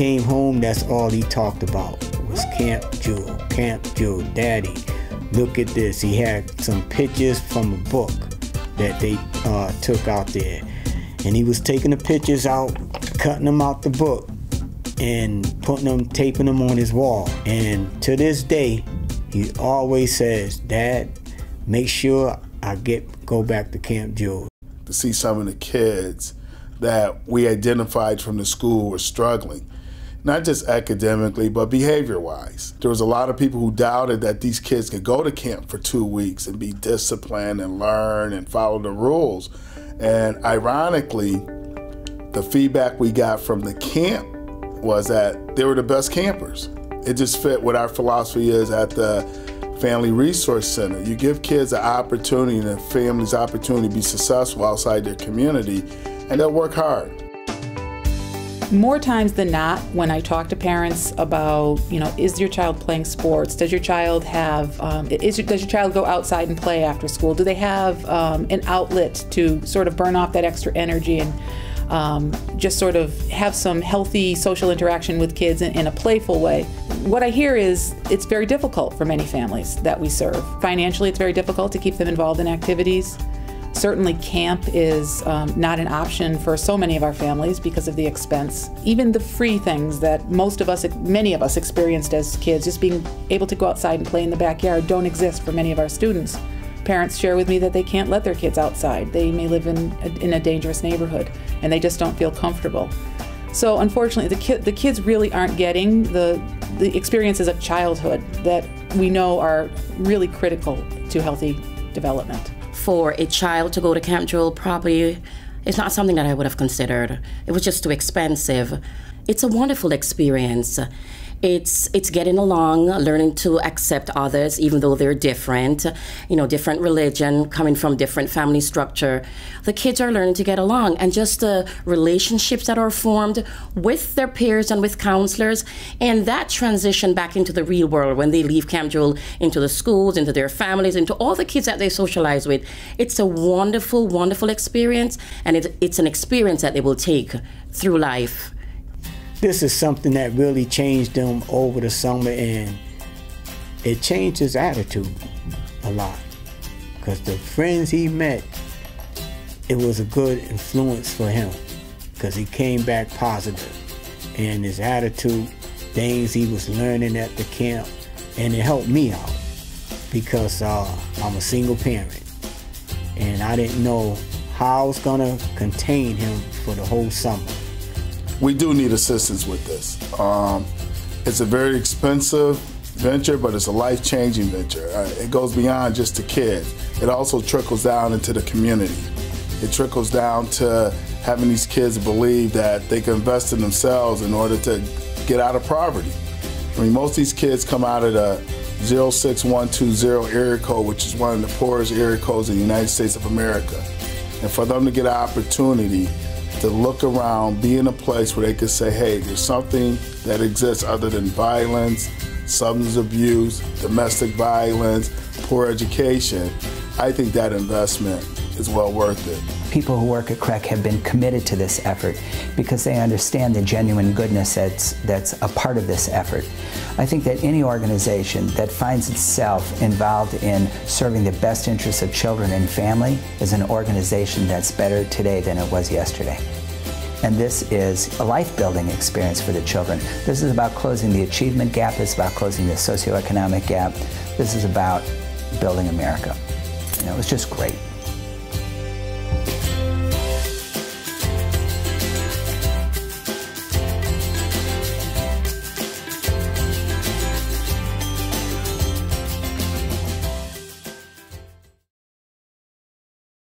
came home, that's all he talked about was Camp Jewel, Camp Jewel. Daddy, look at this. He had some pictures from a book that they took out there. And he was taking the pictures out, cutting them out the book, and putting them, taping them on his wall. And to this day, he always says, Dad, make sure I go back to Camp Jewel. To see some of the kids that we identified from the school were struggling, not just academically, but behavior-wise. There was a lot of people who doubted that these kids could go to camp for 2 weeks and be disciplined and learn and follow the rules. And ironically, the feedback we got from the camp was that they were the best campers. It just fit what our philosophy is at the Family Resource Center. You give kids an opportunity and a family's opportunity to be successful outside their community, and they'll work hard. More times than not, when I talk to parents about, is your child playing sports? Does your child have, does your child go outside and play after school? Do they have an outlet to sort of burn off that extra energy and just sort of have some healthy social interaction with kids in a playful way? What I hear is it's very difficult for many families that we serve. Financially, it's very difficult to keep them involved in activities. Certainly camp is not an option for so many of our families because of the expense. Even the free things that many of us experienced as kids, just being able to go outside and play in the backyard, don't exist for many of our students. Parents share with me that they can't let their kids outside. They may live in a dangerous neighborhood and they just don't feel comfortable. So unfortunately, the kids really aren't getting the experiences of childhood that we know are really critical to healthy development. For a child to go to Camp Jewel, probably it's not something that I would have considered. It was just too expensive. It's a wonderful experience. It's getting along, learning to accept others, even though they're different, different religion, coming from different family structure. The kids are learning to get along, and just the relationships that are formed with their peers and with counselors, and that transition back into the real world when they leave Camp Jewel, into the schools, into their families, into all the kids that they socialize with. It's a wonderful, wonderful experience, and it's an experience that they will take through life. This is something that really changed him over the summer, and it changed his attitude a lot. Because the friends he met, it was a good influence for him because he came back positive. And his attitude, things he was learning at the camp, and it helped me out because I'm a single parent. And I didn't know how I was gonna contain him for the whole summer. We do need assistance with this. It's a very expensive venture, but it's a life-changing venture. It goes beyond just the kids. It also trickles down into the community. It trickles down to having these kids believe that they can invest in themselves in order to get out of poverty. I mean, most of these kids come out of the 06120 area code, which is one of the poorest area codes in the United States of America. And for them to get an opportunity to look around, be in a place where they could say, hey, there's something that exists other than violence, substance abuse, domestic violence, poor education, I think that investment is well worth it. People who work at CREC have been committed to this effort because they understand the genuine goodness that's a part of this effort. I think that any organization that finds itself involved in serving the best interests of children and family is an organization that's better today than it was yesterday. And this is a life-building experience for the children. This is about closing the achievement gap. It's about closing the socioeconomic gap. This is about building America. It was just great.